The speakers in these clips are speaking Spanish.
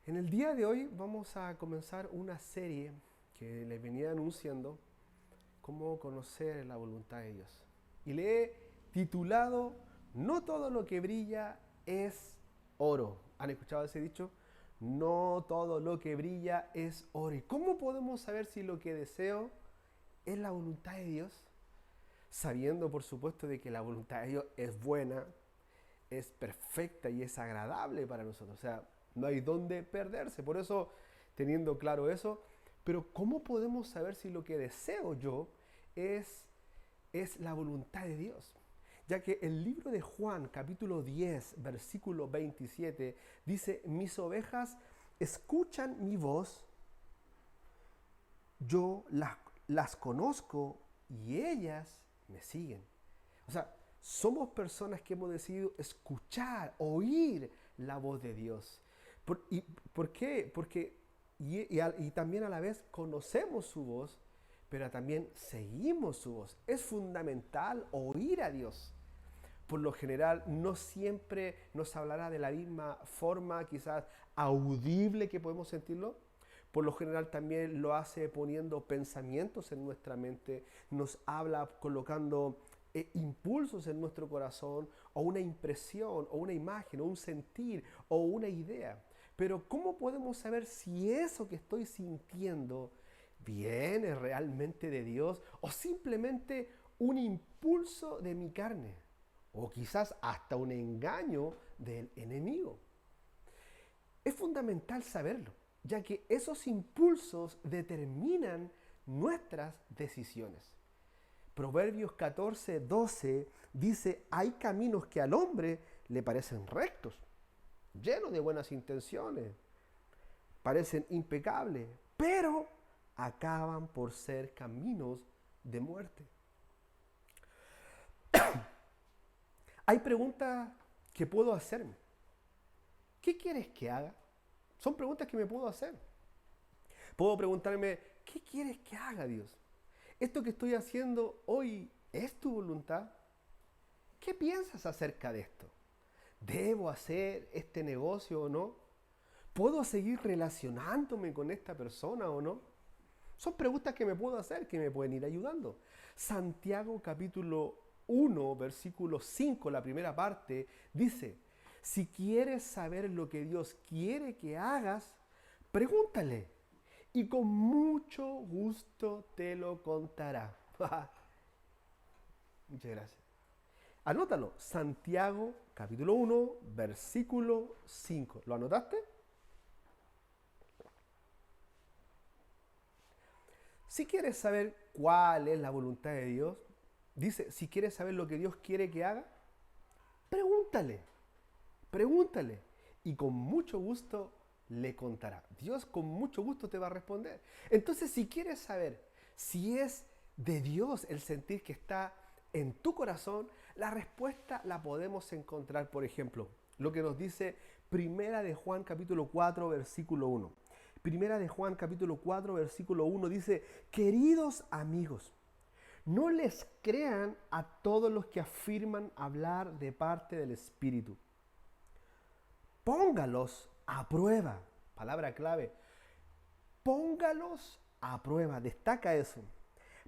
En el día de hoy vamos a comenzar una serie que les venía anunciando cómo conocer la voluntad de Dios. Y le he titulado No todo lo que brilla es oro. ¿Han escuchado ese dicho? No todo lo que brilla es oro. ¿Y cómo podemos saber si lo que deseo es la voluntad de Dios? Sabiendo, por supuesto, de que la voluntad de Dios es buena, es perfecta y es agradable para nosotros. O sea, no hay dónde perderse. Por eso, teniendo claro eso, pero ¿cómo podemos saber si lo que deseo yo es, es la voluntad de Dios? Ya que el libro de Juan, capítulo 10, versículo 27, dice, mis ovejas escuchan mi voz, yo las conozco y ellas me siguen. O sea, somos personas que hemos decidido escuchar, oír la voz de Dios. ¿Por qué? Porque y también a la vez conocemos su voz, pero también seguimos su voz. Es fundamental oír a Dios. Por lo general, no siempre nos hablará de la misma forma, quizás audible que podemos sentirlo. Por lo general también lo hace poniendo pensamientos en nuestra mente, nos habla colocando impulsos en nuestro corazón, o una impresión, o una imagen, o un sentir, o una idea. Pero ¿cómo podemos saber si eso que estoy sintiendo viene realmente de Dios o simplemente un impulso de mi carne? O quizás hasta un engaño del enemigo. Es fundamental saberlo, ya que esos impulsos determinan nuestras decisiones. Proverbios 14:12 dice, hay caminos que al hombre le parecen rectos, llenos de buenas intenciones, parecen impecables, pero acaban por ser caminos de muerte. Hay preguntas que puedo hacerme. ¿Qué quieres que haga? Son preguntas que me puedo hacer. Puedo preguntarme, ¿qué quieres que haga, Dios? ¿Esto que estoy haciendo hoy es tu voluntad? ¿Qué piensas acerca de esto? ¿Debo hacer este negocio o no? ¿Puedo seguir relacionándome con esta persona o no? Son preguntas que me puedo hacer, que me pueden ir ayudando. Santiago capítulo 1, versículo 5, la primera parte, dice, si quieres saber lo que Dios quiere que hagas, pregúntale y con mucho gusto te lo contará. Muchas gracias. Anótalo, Santiago capítulo 1, versículo 5. ¿Lo anotaste? Si quieres saber cuál es la voluntad de Dios, dice, si quieres saber lo que Dios quiere que haga, pregúntale, pregúntale. Y con mucho gusto le contará. Dios con mucho gusto te va a responder. Entonces, si quieres saber si es de Dios el sentir que está en tu corazón, la respuesta la podemos encontrar, por ejemplo, lo que nos dice Primera de Juan capítulo 4, versículo 1. Primera de Juan capítulo 4, versículo 1 dice, queridos amigos, no les crean a todos los que afirman hablar de parte del Espíritu. Póngalos a prueba. Palabra clave. Póngalos a prueba. Destaca eso.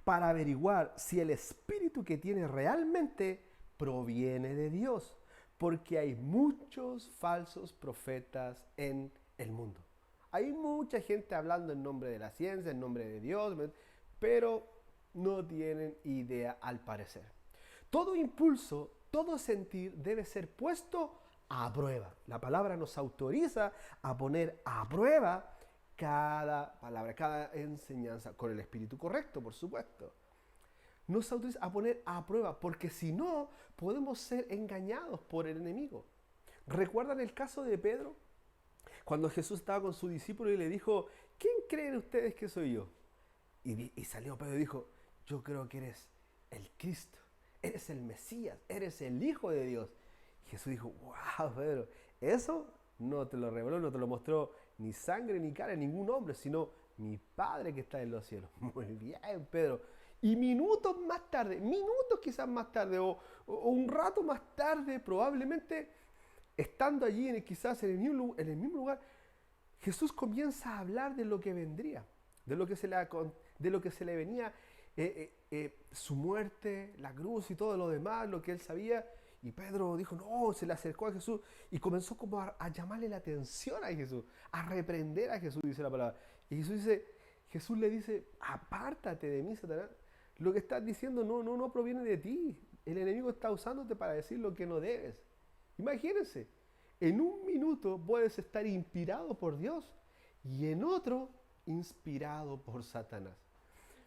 Para averiguar si el espíritu que tiene realmente proviene de Dios. Porque hay muchos falsos profetas en el mundo. Hay mucha gente hablando en nombre de la ciencia, en nombre de Dios, pero no tienen idea al parecer. Todo impulso, todo sentir debe ser puesto a prueba. La palabra nos autoriza a poner a prueba cada palabra, cada enseñanza, con el espíritu correcto, por supuesto. Nos autoriza a poner a prueba, porque si no, podemos ser engañados por el enemigo. ¿Recuerdan el caso de Pedro? Cuando Jesús estaba con su discípulo y le dijo, ¿quién creen ustedes que soy yo? Y salió Pedro y dijo, yo creo que eres el Cristo, eres el Mesías, eres el Hijo de Dios. Y Jesús dijo, wow, Pedro, eso no te lo reveló, no te lo mostró ni sangre ni cara, ningún hombre, sino mi Padre que está en los cielos. Muy bien, Pedro. Y minutos más tarde, minutos quizás más tarde, o un rato más tarde, probablemente, estando allí quizás en el mismo lugar, Jesús comienza a hablar de lo que vendría, de lo que se le venía, su muerte, la cruz y todo lo demás, lo que él sabía. Y Pedro dijo, no, se le acercó a Jesús y comenzó como a llamarle la atención a Jesús, a reprender a Jesús, dice la palabra. Y Jesús le dice, apártate de mí, Satanás. Lo que estás diciendo no proviene de ti. El enemigo está usándote para decir lo que no debes. Imagínense, en un minuto puedes estar inspirado por Dios y en otro inspirado por Satanás.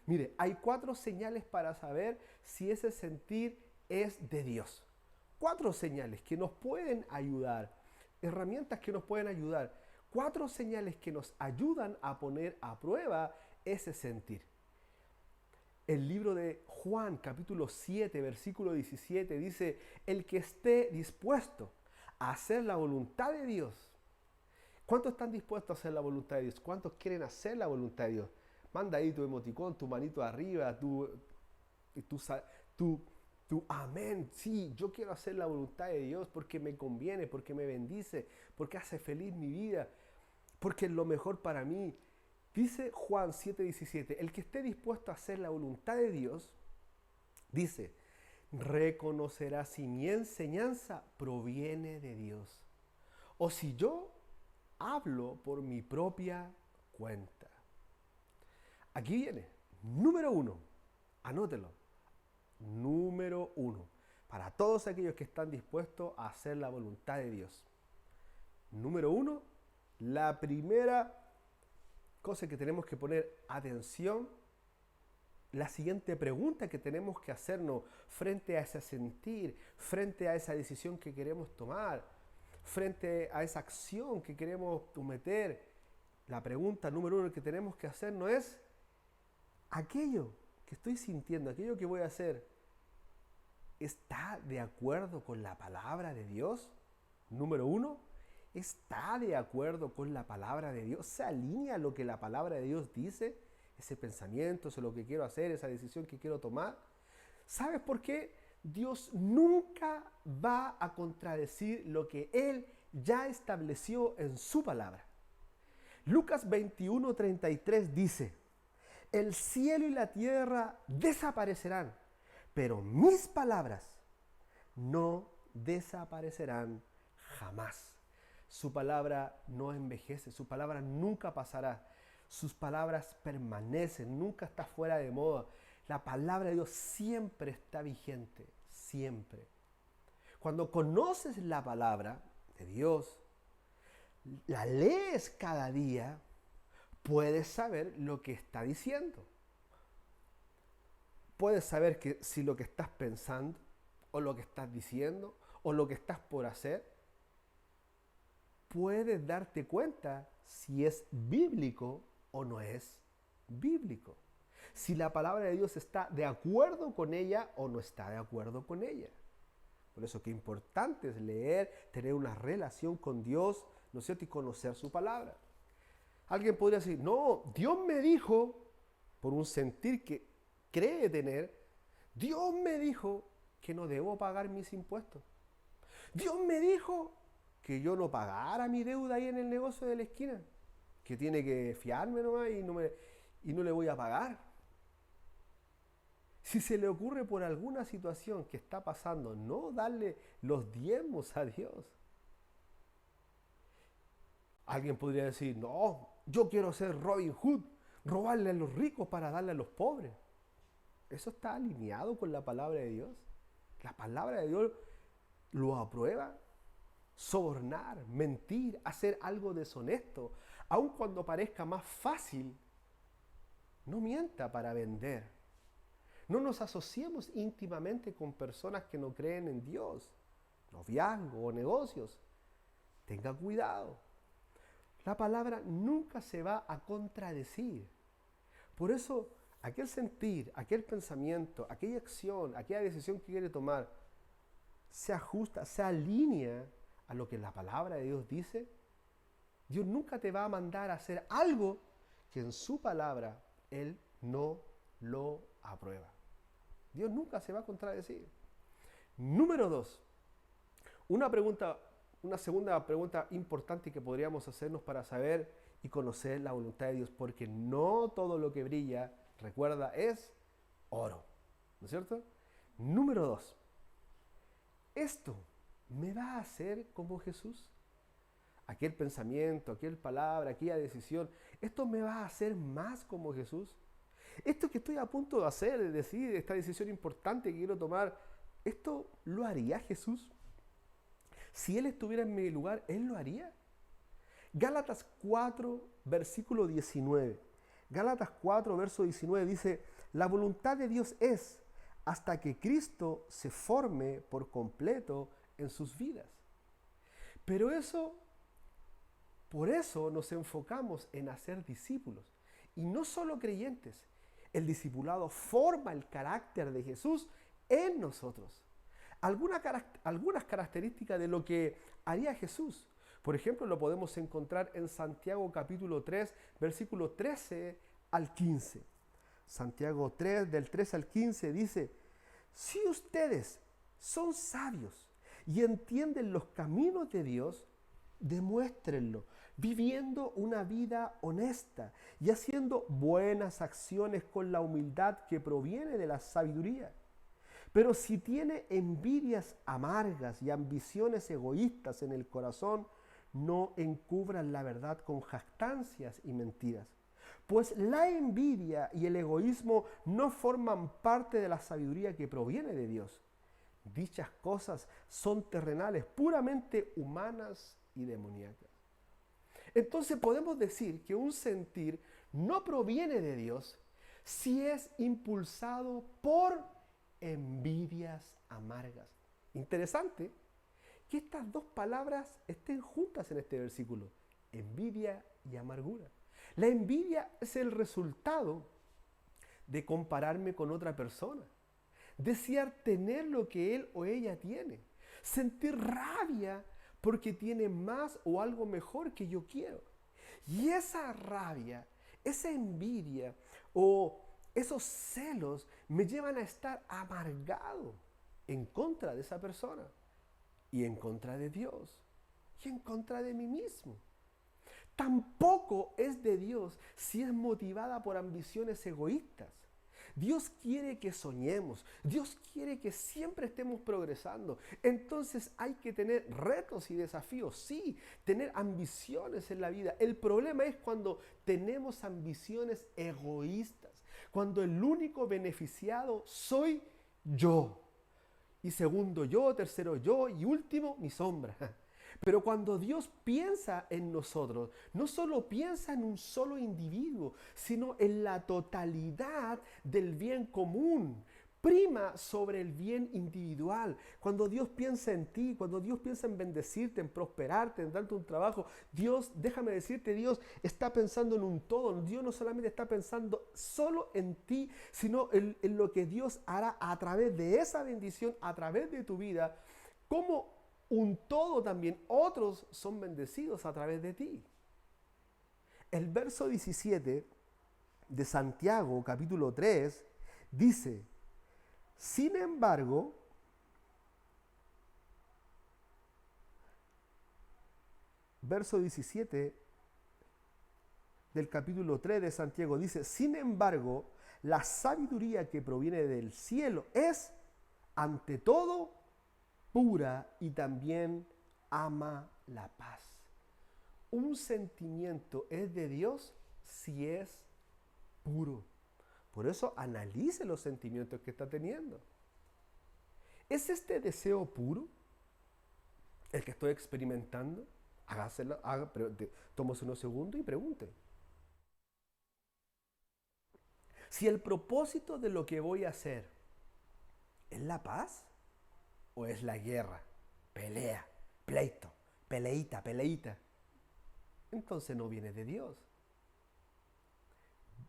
Mire, hay 4 señales para saber si ese sentir es de Dios. 4 señales que nos pueden ayudar, herramientas que nos pueden ayudar. 4 señales que nos ayudan a poner a prueba ese sentir. El libro de Juan, capítulo 7, versículo 17, dice, el que esté dispuesto a hacer la voluntad de Dios. ¿Cuántos están dispuestos a hacer la voluntad de Dios? ¿Cuántos quieren hacer la voluntad de Dios? Manda ahí tu emoticón, tu manito arriba, tu amén. Sí, yo quiero hacer la voluntad de Dios porque me conviene, porque me bendice, porque hace feliz mi vida, porque es lo mejor para mí. Dice Juan 7:17, el que esté dispuesto a hacer la voluntad de Dios, dice, reconocerá si mi enseñanza proviene de Dios o si yo hablo por mi propia cuenta. Aquí viene, número 1, anótelo, número 1, para todos aquellos que están dispuestos a hacer la voluntad de Dios. Número 1, la primera cosa que tenemos que poner atención, la siguiente pregunta que tenemos que hacernos frente a ese sentir, frente a esa decisión que queremos tomar, frente a esa acción que queremos cometer, la pregunta número 1 que tenemos que hacernos es, aquello que estoy sintiendo, aquello que voy a hacer, ¿está de acuerdo con la palabra de Dios? Número 1, ¿está de acuerdo con la palabra de Dios? ¿Se alinea a lo que la palabra de Dios dice? Ese pensamiento, eso es lo que quiero hacer, esa decisión que quiero tomar. ¿Sabes por qué? Dios nunca va a contradecir lo que Él ya estableció en su palabra. Lucas 21:33 dice, el cielo y la tierra desaparecerán, pero mis palabras no desaparecerán jamás. Su palabra no envejece, su palabra nunca pasará, sus palabras permanecen, nunca está fuera de moda. La palabra de Dios siempre está vigente, siempre. Cuando conoces la palabra de Dios, la lees cada día, puedes saber lo que está diciendo. Puedes saber que si lo que estás pensando, o lo que estás diciendo, o lo que estás por hacer, puedes darte cuenta si es bíblico o no es bíblico. Si la palabra de Dios está de acuerdo con ella o no está de acuerdo con ella. Por eso que importante es leer, tener una relación con Dios, ¿no es cierto? Y conocer su palabra. Alguien podría decir, no, Dios me dijo, por un sentir que cree tener, Dios me dijo que no debo pagar mis impuestos. Dios me dijo que yo no pagara mi deuda ahí en el negocio de la esquina, que tiene que fiarme nomás y no le voy a pagar. Si se le ocurre por alguna situación que está pasando, no darle los diezmos a Dios. Alguien podría decir, no, yo quiero ser Robin Hood, robarle a los ricos para darle a los pobres. ¿Eso está alineado con la palabra de Dios? La palabra de Dios lo aprueba. Sobornar, mentir, hacer algo deshonesto, aun cuando parezca más fácil, no mienta para vender. No nos asociemos íntimamente con personas que no creen en Dios, noviazgo o negocios. Tenga cuidado. La palabra nunca se va a contradecir. Por eso, aquel sentir, aquel pensamiento, aquella acción, aquella decisión que quiere tomar, se ajusta, se alinea a lo que la palabra de Dios dice. Dios nunca te va a mandar a hacer algo que en su palabra Él no lo aprueba. Dios nunca se va a contradecir. Número 2. Una segunda pregunta importante que podríamos hacernos para saber y conocer la voluntad de Dios, porque no todo lo que brilla, recuerda, es oro. ¿No es cierto? Número 2. ¿Esto me va a hacer como Jesús? Aquel pensamiento, aquella palabra, aquella decisión, ¿esto me va a hacer más como Jesús? Esto que estoy a punto de hacer, de decidir, esta decisión importante que quiero tomar, ¿esto lo haría Jesús? Si Él estuviera en mi lugar, ¿Él lo haría? Gálatas 4, versículo 19. Gálatas 4, verso 19 dice, la voluntad de Dios es hasta que Cristo se forme por completo en sus vidas. Pero por eso nos enfocamos en hacer discípulos. Y no solo creyentes. El discipulado forma el carácter de Jesús en nosotros. Algunas características de lo que haría Jesús. Por ejemplo, lo podemos encontrar en Santiago capítulo 3, versículo 13 al 15. Santiago 3, del 13 al 15 dice, si ustedes son sabios y entienden los caminos de Dios, demuéstrenlo, viviendo una vida honesta y haciendo buenas acciones con la humildad que proviene de la sabiduría. Pero si tiene envidias amargas y ambiciones egoístas en el corazón, no encubran la verdad con jactancias y mentiras. Pues la envidia y el egoísmo no forman parte de la sabiduría que proviene de Dios. Dichas cosas son terrenales, puramente humanas y demoníacas. Entonces podemos decir que un sentir no proviene de Dios si es impulsado por envidias amargas. Interesante que estas dos palabras estén juntas en este versículo, envidia y amargura. La envidia es el resultado de compararme con otra persona, desear tener lo que él o ella tiene, sentir rabia porque tiene más o algo mejor que yo quiero. Y esa rabia, esa envidia o esos celos me llevan a estar amargado en contra de esa persona y en contra de Dios y en contra de mí mismo. Tampoco es de Dios si es motivada por ambiciones egoístas. Dios quiere que soñemos, Dios quiere que siempre estemos progresando. Entonces hay que tener retos y desafíos, sí, tener ambiciones en la vida. El problema es cuando tenemos ambiciones egoístas, cuando el único beneficiado soy yo. Y segundo yo, tercero yo y último mi sombra. Pero cuando Dios piensa en nosotros, no solo piensa en un solo individuo, sino en la totalidad del bien común. Prima sobre el bien individual. Cuando Dios piensa en ti, cuando Dios piensa en bendecirte, en prosperarte, en darte un trabajo, Dios, déjame decirte, Dios está pensando en un todo. Dios no solamente está pensando solo en ti, sino en lo que Dios hará a través de esa bendición, a través de tu vida, como un todo también. Otros son bendecidos a través de ti. El verso 17 de Santiago, capítulo 3, dice, sin embargo, verso 17 del capítulo 3 de Santiago dice, sin embargo, la sabiduría que proviene del cielo es, ante todo, pura y también ama la paz. Un sentimiento es de Dios si es puro. Por eso analice los sentimientos que está teniendo. ¿Es este deseo puro el que estoy experimentando? Tómese unos segundos y pregunte. Si el propósito de lo que voy a hacer es la paz o es la guerra, pelea, pleito, peleita, entonces no viene de Dios.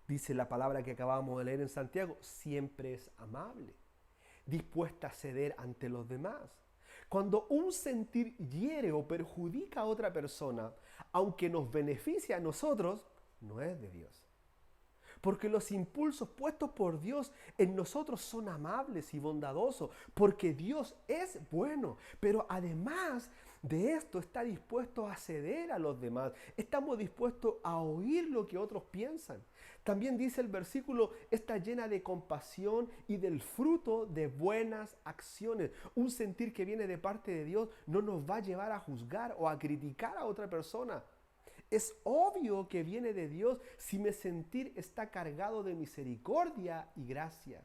Dice la palabra que acabamos de leer en Santiago, siempre es amable, dispuesta a ceder ante los demás. Cuando un sentir hiere o perjudica a otra persona, aunque nos beneficia a nosotros, no es de Dios. Porque los impulsos puestos por Dios en nosotros son amables y bondadosos, porque Dios es bueno, pero además De esto está dispuesto a ceder a los demás. Estamos dispuestos a oír lo que otros piensan. También dice el versículo, está llena de compasión y del fruto de buenas acciones. Un sentir que viene de parte de Dios no nos va a llevar a juzgar o a criticar a otra persona. Es obvio que viene de Dios si mi sentir está cargado de misericordia y gracia.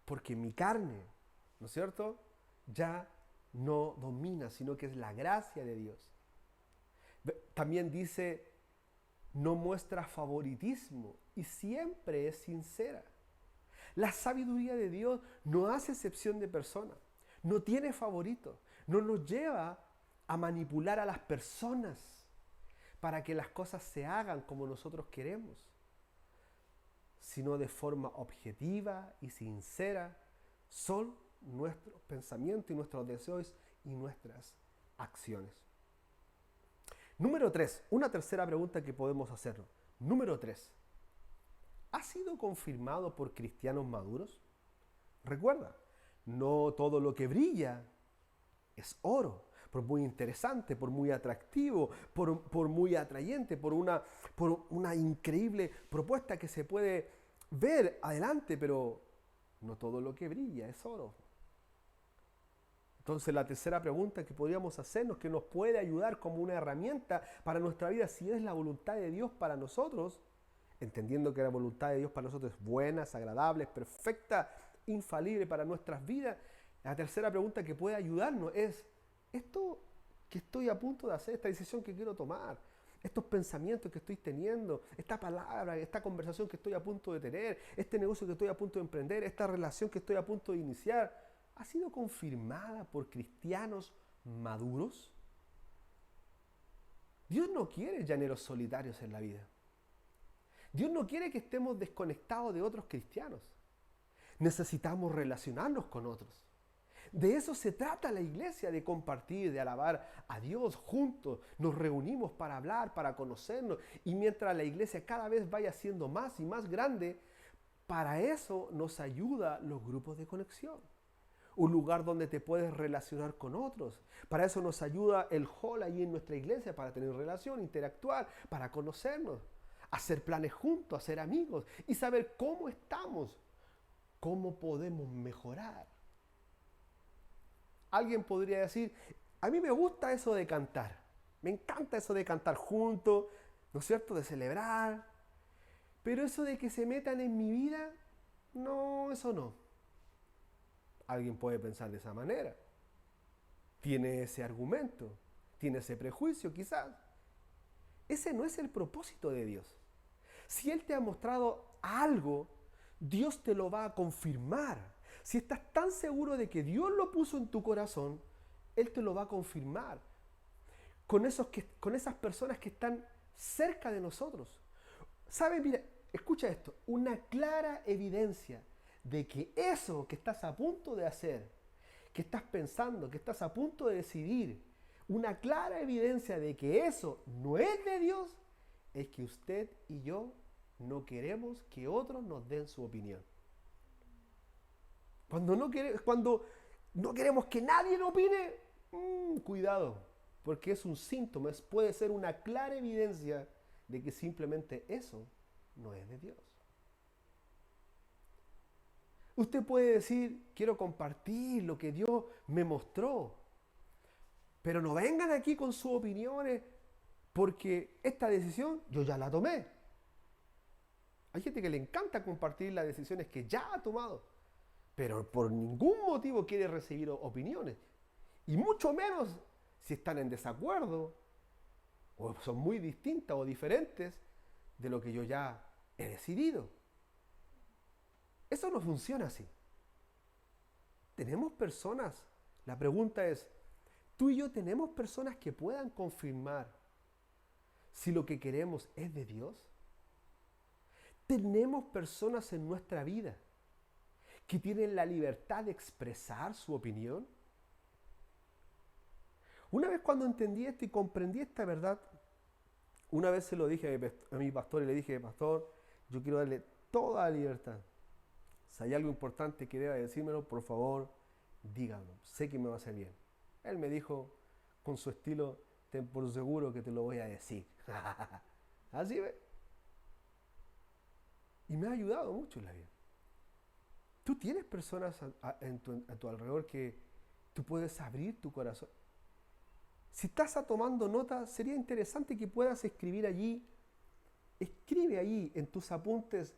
Porque mi carne, ¿no es cierto?, ya no domina, sino que es la gracia de Dios. También dice, no muestra favoritismo y siempre es sincera. La sabiduría de Dios no hace excepción de persona, no tiene favoritos, no nos lleva a manipular a las personas para que las cosas se hagan como nosotros queremos, sino de forma objetiva y sincera. Son nuestros pensamientos y nuestros deseos y nuestras acciones. Número 3, una tercera pregunta que podemos hacernos. Número 3, ¿ha sido confirmado por cristianos maduros? Recuerda, no todo lo que brilla es oro, por muy interesante, por muy atractivo, por muy atrayente, por una increíble propuesta que se puede ver adelante, pero no todo lo que brilla es oro. Entonces la tercera pregunta que podríamos hacernos, que nos puede ayudar como una herramienta para nuestra vida, si es la voluntad de Dios para nosotros, entendiendo que la voluntad de Dios para nosotros es buena, es agradable, es perfecta, infalible para nuestras vidas, la tercera pregunta que puede ayudarnos es, ¿esto que estoy a punto de hacer, esta decisión que quiero tomar, estos pensamientos que estoy teniendo, esta palabra, esta conversación que estoy a punto de tener, este negocio que estoy a punto de emprender, esta relación que estoy a punto de iniciar, ha sido confirmada por cristianos maduros? Dios no quiere llaneros solitarios en la vida. Dios no quiere que estemos desconectados de otros cristianos. Necesitamos relacionarnos con otros. De eso se trata la iglesia, de compartir, de alabar a Dios juntos. Nos reunimos para hablar, para conocernos. Y mientras la iglesia cada vez vaya siendo más y más grande, para eso nos ayuda los grupos de conexión. Un lugar donde te puedes relacionar con otros. Para eso nos ayuda el hall ahí en nuestra iglesia, para tener relación, interactuar, para conocernos, hacer planes juntos, hacer amigos y saber cómo estamos, cómo podemos mejorar. Alguien podría decir, a mí me gusta eso de cantar, me encanta eso de cantar juntos, ¿no es cierto?, de celebrar, pero eso de que se metan en mi vida, no, eso no. Alguien puede pensar de esa manera. Tiene ese argumento, tiene ese prejuicio quizás. Ese no es el propósito de Dios. Si Él te ha mostrado algo, Dios te lo va a confirmar. Si estás tan seguro de que Dios lo puso en tu corazón, Él te lo va a confirmar. Con esas personas que están cerca de nosotros. ¿Sabes? Mira, escucha esto. Una clara evidencia de que eso que estás a punto de hacer, que estás pensando, que estás a punto de decidir, una clara evidencia de que eso no es de Dios, es que usted y yo no queremos que otros nos den su opinión. Cuando no queremos que nadie lo opine, cuidado, porque es un síntoma, puede ser una clara evidencia de que simplemente eso no es de Dios. Usted puede decir, quiero compartir lo que Dios me mostró, pero no vengan aquí con sus opiniones porque esta decisión yo ya la tomé. Hay gente que le encanta compartir las decisiones que ya ha tomado, pero por ningún motivo quiere recibir opiniones. Y mucho menos si están en desacuerdo o son muy distintas o diferentes de lo que yo ya he decidido. Eso no funciona así. Tenemos personas, la pregunta es, ¿tú y yo tenemos personas que puedan confirmar si lo que queremos es de Dios? ¿Tenemos personas en nuestra vida que tienen la libertad de expresar su opinión? Una vez cuando entendí esto y comprendí esta verdad, una vez se lo dije a mi pastor y le dije, pastor, yo quiero darle toda la libertad. Si hay algo importante que deba decírmelo, por favor, dígalo, sé que me va a hacer bien. Él me dijo, con su estilo, ten por seguro que te lo voy a decir. Así ve. Y me ha ayudado mucho en la vida. Tú tienes personas a tu alrededor que tú puedes abrir tu corazón. Si estás tomando nota, sería interesante que puedas escribir allí, escribe allí en tus apuntes,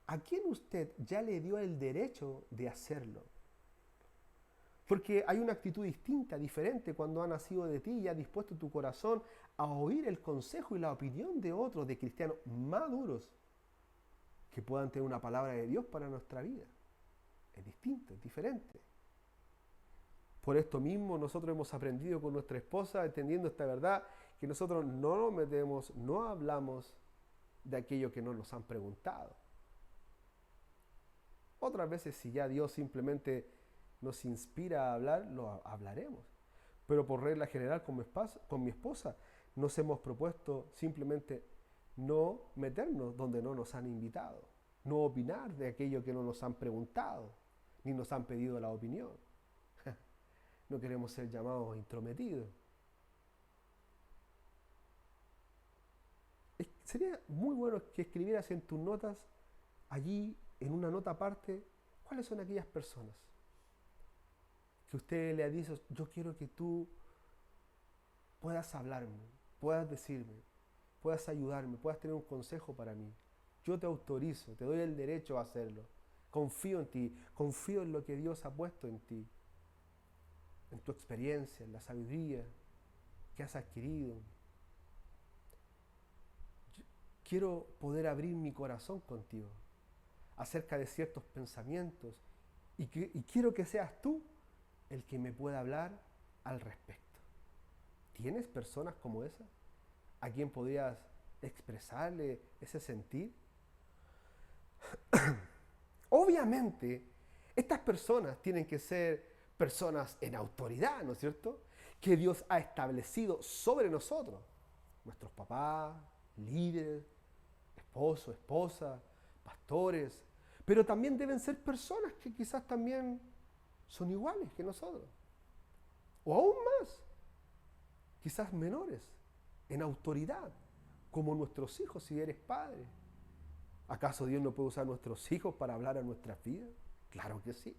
¿a quién usted ya le dio el derecho de hacerlo? Porque hay una actitud distinta, diferente cuando ha nacido de ti y ha dispuesto tu corazón a oír el consejo y la opinión de otros, de cristianos maduros, que puedan tener una palabra de Dios para nuestra vida. Es distinto, es diferente. Por esto mismo nosotros hemos aprendido con nuestra esposa, entendiendo esta verdad, que nosotros no nos metemos, no hablamos de aquello que no nos han preguntado. Otras veces, si ya Dios simplemente nos inspira a hablar, lo hablaremos. Pero por regla general con mi esposa nos hemos propuesto simplemente no meternos donde no nos han invitado, no opinar de aquello que no nos han preguntado, ni nos han pedido la opinión. No queremos ser llamados intrometidos. Sería muy bueno que escribieras en tus notas, allí en una nota aparte, cuáles son aquellas personas que usted le ha dicho, yo quiero que tú puedas hablarme, puedas decirme, puedas ayudarme, puedas tener un consejo para mí. Yo te autorizo, te doy el derecho a hacerlo. Confío en ti, confío en lo que Dios ha puesto en ti, en tu experiencia, en la sabiduría que has adquirido. Quiero poder abrir mi corazón contigo acerca de ciertos pensamientos y quiero que seas tú el que me pueda hablar al respecto. ¿Tienes personas como esa a quien podrías expresarle ese sentir? Obviamente, estas personas tienen que ser personas en autoridad, ¿no es cierto? Que Dios ha establecido sobre nosotros. Nuestros papás, líderes, esposo, esposa, pastores. Pero también deben ser personas que quizás también son iguales que nosotros. O aún más, quizás menores, en autoridad, como nuestros hijos si eres padre. ¿Acaso Dios no puede usar a nuestros hijos para hablar a nuestras vidas? Claro que sí.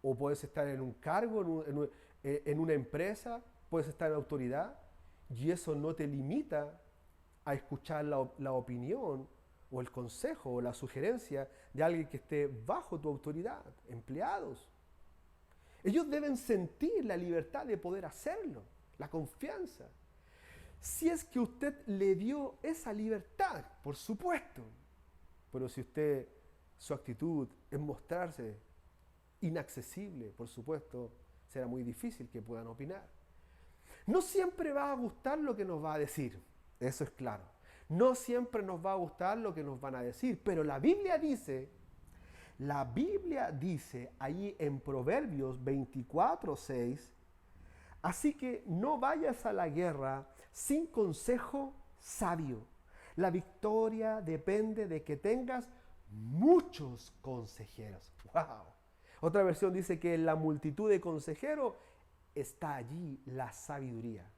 O puedes estar en un cargo, en una empresa, puedes estar en autoridad, y eso no te limita a escuchar la opinión o el consejo o la sugerencia de alguien que esté bajo tu autoridad, empleados. Ellos deben sentir la libertad de poder hacerlo, la confianza. Si es que usted le dio esa libertad, por supuesto. Pero si su actitud es mostrarse inaccesible, por supuesto, será muy difícil que puedan opinar. No siempre va a gustar lo que nos va a decir, eso es claro. No siempre nos va a gustar lo que nos van a decir, pero la Biblia dice ahí en Proverbios 24:6, así que no vayas a la guerra sin consejo sabio. La victoria depende de que tengas muchos consejeros. ¡Wow! Otra versión dice que en la multitud de consejeros está allí la sabiduría.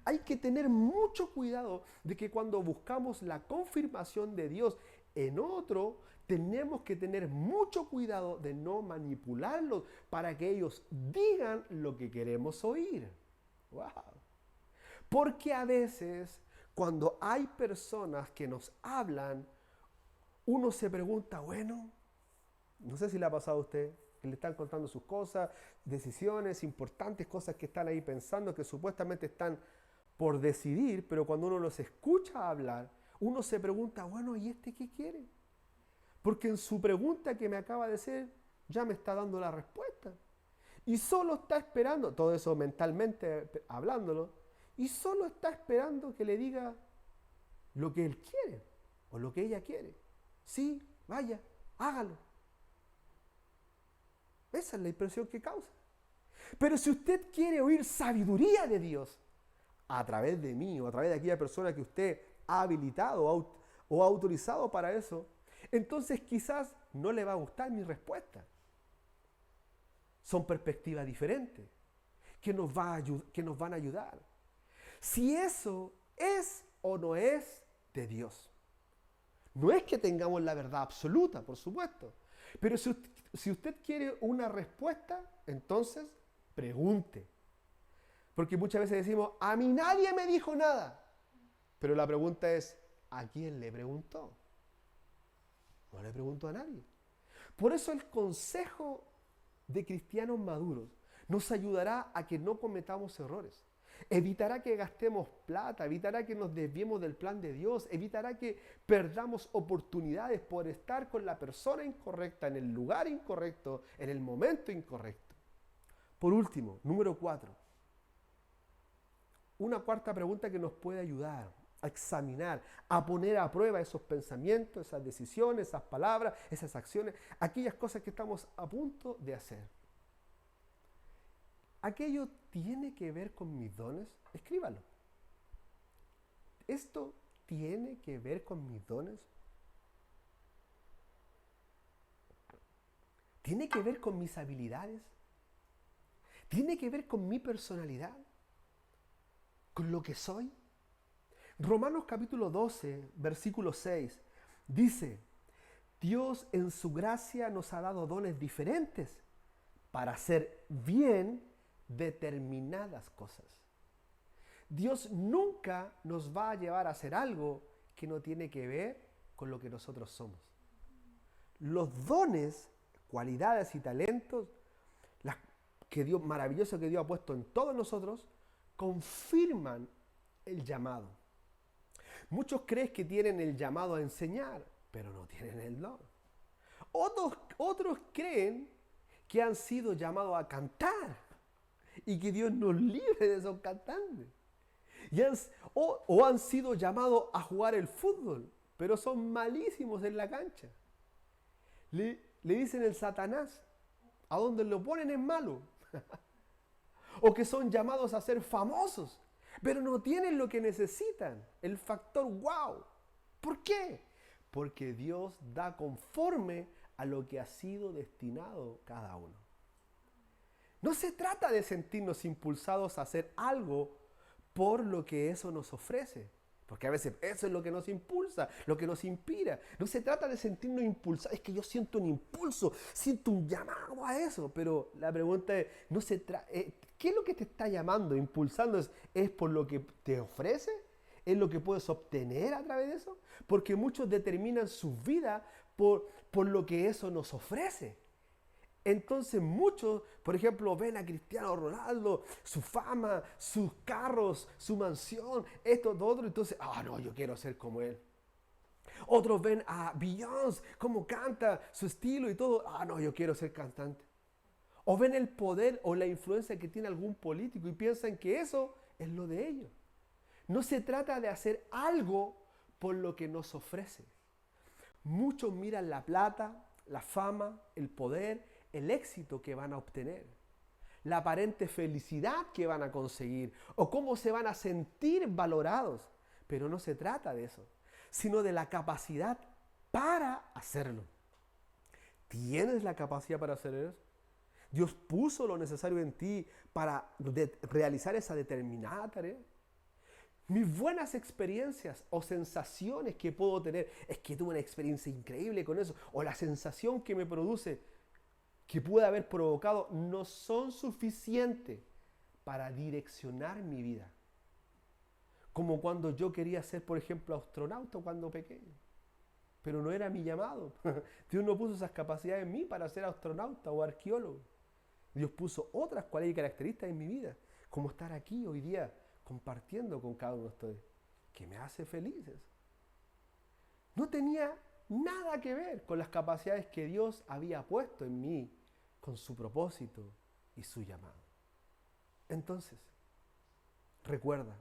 Hay que tener mucho cuidado de que cuando buscamos la confirmación de Dios en otro, tenemos que tener mucho cuidado de no manipularlos para que ellos digan lo que queremos oír. ¡Wow! Porque a veces, cuando hay personas que nos hablan, uno se pregunta, bueno, no sé si le ha pasado a usted, que le están contando sus cosas, decisiones importantes, cosas que están ahí pensando, que supuestamente están por decidir, pero cuando uno los escucha hablar, uno se pregunta, bueno, ¿y este qué quiere? Porque en su pregunta que me acaba de hacer, ya me está dando la respuesta. Y solo está esperando, todo eso mentalmente hablándolo, y solo está esperando que le diga lo que él quiere, o lo que ella quiere. Sí, vaya, hágalo. Esa es la impresión que causa. Pero si usted quiere oír sabiduría de Dios a través de mí o a través de aquella persona que usted ha habilitado o ha autorizado para eso, entonces quizás no le va a gustar mi respuesta. son perspectivas diferentes que que nos van a ayudar. Si eso es o no es de Dios. No es que tengamos la verdad absoluta, por supuesto. Pero si usted quiere una respuesta, entonces pregunte. Porque muchas veces decimos, a mí nadie me dijo nada. Pero la pregunta es, ¿a quién le preguntó? No le preguntó a nadie. Por eso el consejo de cristianos maduros nos ayudará a que no cometamos errores. Evitará que gastemos plata, evitará que nos desviemos del plan de Dios, evitará que perdamos oportunidades por estar con la persona incorrecta, en el lugar incorrecto, en el momento incorrecto. Por último, número 4. Una cuarta pregunta que nos puede ayudar a examinar, a poner a prueba esos pensamientos, esas decisiones, esas palabras, esas acciones, aquellas cosas que estamos a punto de hacer. ¿Aquello tiene que ver con mis dones? Escríbalo. ¿Esto tiene que ver con mis dones? ¿Tiene que ver con mis habilidades? ¿Tiene que ver con mi personalidad? ¿Con lo que soy? Romanos capítulo 12, versículo 6, dice, Dios en su gracia nos ha dado dones diferentes para hacer bien determinadas cosas. Dios nunca nos va a llevar a hacer algo que no tiene que ver con lo que nosotros somos. Los dones, cualidades y talentos maravillosos que Dios ha puesto en todos nosotros, confirman el llamado. Muchos creen que tienen el llamado a enseñar, pero no tienen el don. Otros creen que han sido llamados a cantar y que Dios nos libre de esos cantantes. O han sido llamados a jugar el fútbol, pero son malísimos en la cancha. Le dicen el Satanás, a donde lo ponen es malo. O que son llamados a ser famosos, pero no tienen lo que necesitan, el factor wow. ¿Por qué? Porque Dios da conforme a lo que ha sido destinado cada uno. No se trata de sentirnos impulsados a hacer algo por lo que eso nos ofrece. Porque a veces eso es lo que nos impulsa, lo que nos inspira. No se trata de sentirnos impulsados. Es que yo siento un impulso, siento un llamado a eso. Pero la pregunta es, ¿qué es lo que te está llamando, impulsando? ¿Es por lo que te ofrece? ¿Es lo que puedes obtener a través de eso? Porque muchos determinan su vida por lo que eso nos ofrece. Entonces muchos, por ejemplo, ven a Cristiano Ronaldo, su fama, sus carros, su mansión, esto, lo otro, entonces, no, yo quiero ser como él. Otros ven a Beyoncé, cómo canta, su estilo y todo, no, yo quiero ser cantante. O ven el poder o la influencia que tiene algún político y piensan que eso es lo de ellos. No se trata de hacer algo por lo que nos ofrece. Muchos miran la plata, la fama, el poder, el éxito que van a obtener, la aparente felicidad que van a conseguir o cómo se van a sentir valorados. Pero no se trata de eso, sino de la capacidad para hacerlo. ¿Tienes la capacidad para hacer eso? ¿Dios puso lo necesario en ti para realizar esa determinada tarea? Mis buenas experiencias o sensaciones que puedo tener, es que tuve una experiencia increíble con eso, o la sensación que me produce, que puede haber provocado, no son suficientes para direccionar mi vida. Como cuando yo quería ser, por ejemplo, astronauta cuando pequeño. Pero no era mi llamado. Dios no puso esas capacidades en mí para ser astronauta o arqueólogo. Dios puso otras cualidades y características en mi vida, como estar aquí hoy día compartiendo con cada uno de ustedes, que me hace felices. No tenía nada que ver con las capacidades que Dios había puesto en mí, con su propósito y su llamado. Entonces, recuerda,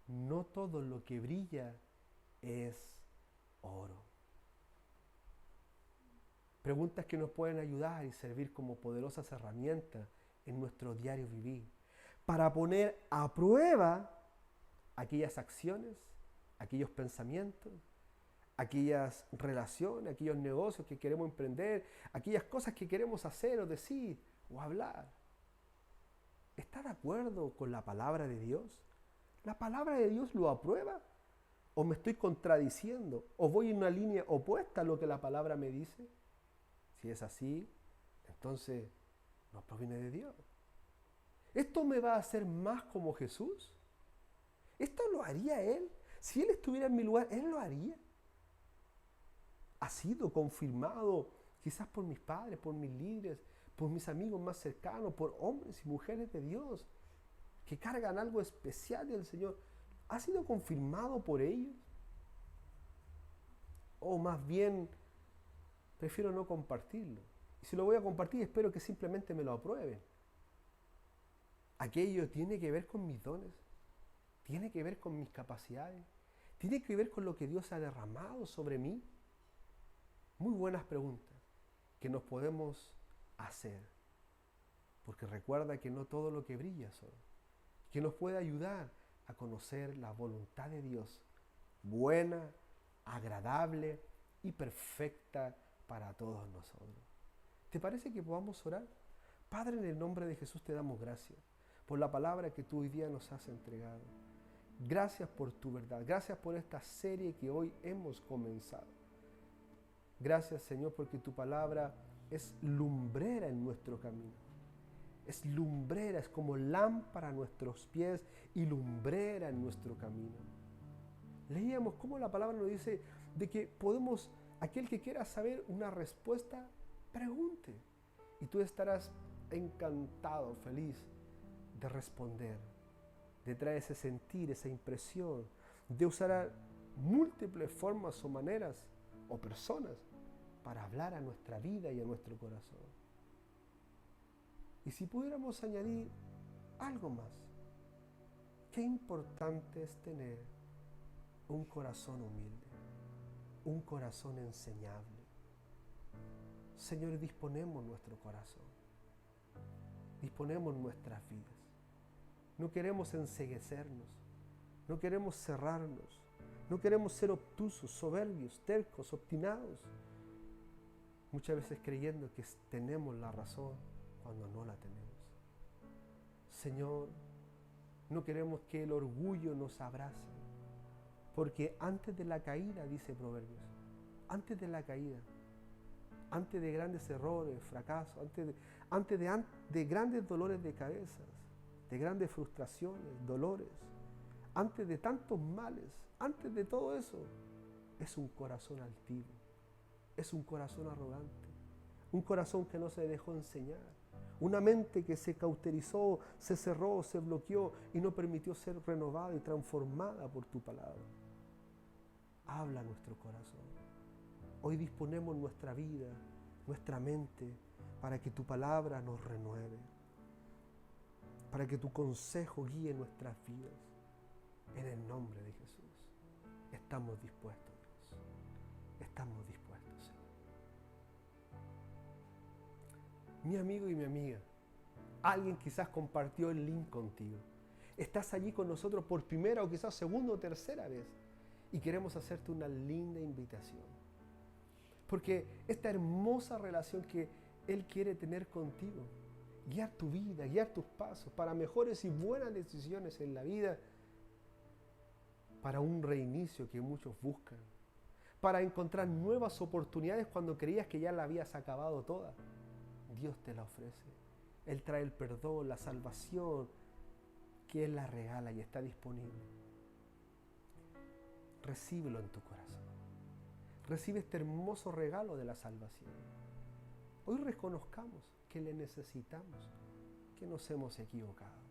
no todo lo que brilla es oro. Preguntas que nos pueden ayudar y servir como poderosas herramientas en nuestro diario vivir, para poner a prueba aquellas acciones, aquellos pensamientos, aquellas relaciones, aquellos negocios que queremos emprender, aquellas cosas que queremos hacer o decir, o hablar, ¿está de acuerdo con la palabra de Dios? ¿La palabra de Dios lo aprueba? ¿O me estoy contradiciendo? ¿O voy en una línea opuesta a lo que la palabra me dice? Si es así, entonces no proviene de Dios. ¿Esto me va a hacer más como Jesús? ¿Esto lo haría Él? Si Él estuviera en mi lugar, ¿Él lo haría? Ha sido confirmado quizás por mis padres, por mis líderes, por mis amigos más cercanos, por hombres y mujeres de Dios que cargan algo especial del Señor. ¿Ha sido confirmado por ellos? O más bien, prefiero no compartirlo. Y si lo voy a compartir, espero que simplemente me lo aprueben. Aquello tiene que ver con mis dones, tiene que ver con mis capacidades, tiene que ver con lo que Dios ha derramado sobre mí. Muy buenas preguntas que nos podemos hacer. Porque recuerda que no todo lo que brilla es oro. Que nos puede ayudar a conocer la voluntad de Dios, buena, agradable y perfecta para todos nosotros. ¿Te parece que podamos orar? Padre, en el nombre de Jesús te damos gracias por la palabra que tú hoy día nos has entregado. Gracias por tu verdad. Gracias por esta serie que hoy hemos comenzado. Gracias, Señor, porque tu palabra es lumbrera en nuestro camino. Es lumbrera, es como lámpara a nuestros pies y lumbrera en nuestro camino. Leíamos cómo la palabra nos dice de que podemos, aquel que quiera saber una respuesta, pregunte. Y tú estarás encantado, feliz de responder, de traer ese sentir, esa impresión, de usar múltiples formas o maneras o personas para hablar a nuestra vida y a nuestro corazón. Y si pudiéramos añadir algo más, qué importante es tener un corazón humilde, un corazón enseñable. Señor, disponemos nuestro corazón, disponemos nuestras vidas. No queremos enceguecernos, no queremos cerrarnos, no queremos ser obtusos, soberbios, tercos, obstinados, muchas veces creyendo que tenemos la razón cuando no la tenemos. Señor, no queremos que el orgullo nos abrace, porque antes de la caída, dice Proverbios, antes de la caída, antes de grandes errores, fracasos, antes de grandes dolores de cabezas, de grandes frustraciones, dolores, antes de tantos males, antes de todo eso, es un corazón altivo, es un corazón arrogante, un corazón que no se dejó enseñar, una mente que se cauterizó, se cerró, se bloqueó y no permitió ser renovada y transformada por tu palabra. Habla nuestro corazón. Hoy disponemos nuestra vida, nuestra mente, para que tu palabra nos renueve, para que tu consejo guíe nuestras vidas. En el nombre de Jesús, estamos dispuestos, Dios. Estamos dispuestos, Señor. Mi amigo y mi amiga, alguien quizás compartió el link contigo. Estás allí con nosotros por primera o quizás segunda o tercera vez y queremos hacerte una linda invitación. Porque esta hermosa relación que Él quiere tener contigo, guiar tu vida, guiar tus pasos para mejores y buenas decisiones en la vida, para un reinicio que muchos buscan, para encontrar nuevas oportunidades cuando creías que ya la habías acabado toda. Dios te la ofrece. Él trae el perdón, la salvación, que Él la regala y está disponible. Recíbelo en tu corazón. Recibe este hermoso regalo de la salvación. Hoy reconozcamos que le necesitamos, que nos hemos equivocado.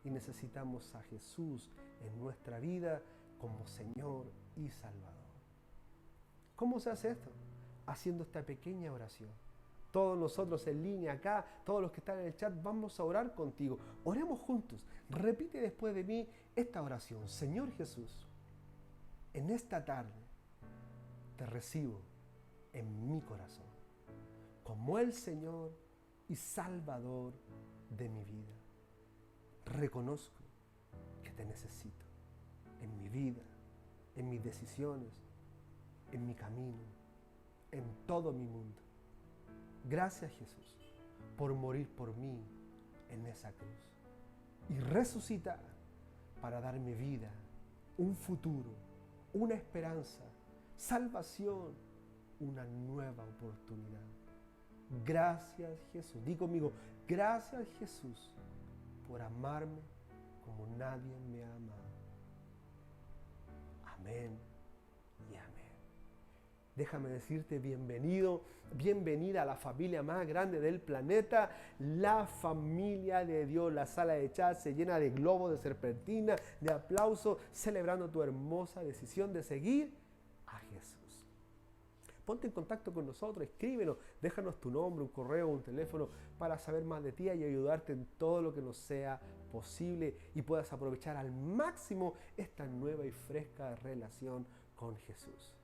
Y necesitamos a Jesús en nuestra vida como Señor y Salvador. ¿Cómo se hace esto? Haciendo esta pequeña oración. Todos nosotros en línea acá, todos los que están en el chat, vamos a orar contigo. Oremos juntos. Repite después de mí esta oración. Señor Jesús, en esta tarde te recibo en mi corazón como el Señor y Salvador de mi vida. Reconozco que te necesito en mi vida, en mis decisiones, en mi camino, en todo mi mundo. Gracias, Jesús, por morir por mí en esa cruz. Y resucitar para darme vida, un futuro, una esperanza, salvación, una nueva oportunidad. Gracias Jesús. Di conmigo, gracias Jesús por amarme como nadie me ha amado. Amén y amén. Déjame decirte bienvenido, bienvenida a la familia más grande del planeta, la familia de Dios. La sala de chat se llena de globos, de serpentina, de aplausos, celebrando tu hermosa decisión de seguir a Jesús. Ponte en contacto con nosotros, escríbenos, déjanos tu nombre, un correo, un teléfono para saber más de ti y ayudarte en todo lo que nos sea posible y puedas aprovechar al máximo esta nueva y fresca relación con Jesús.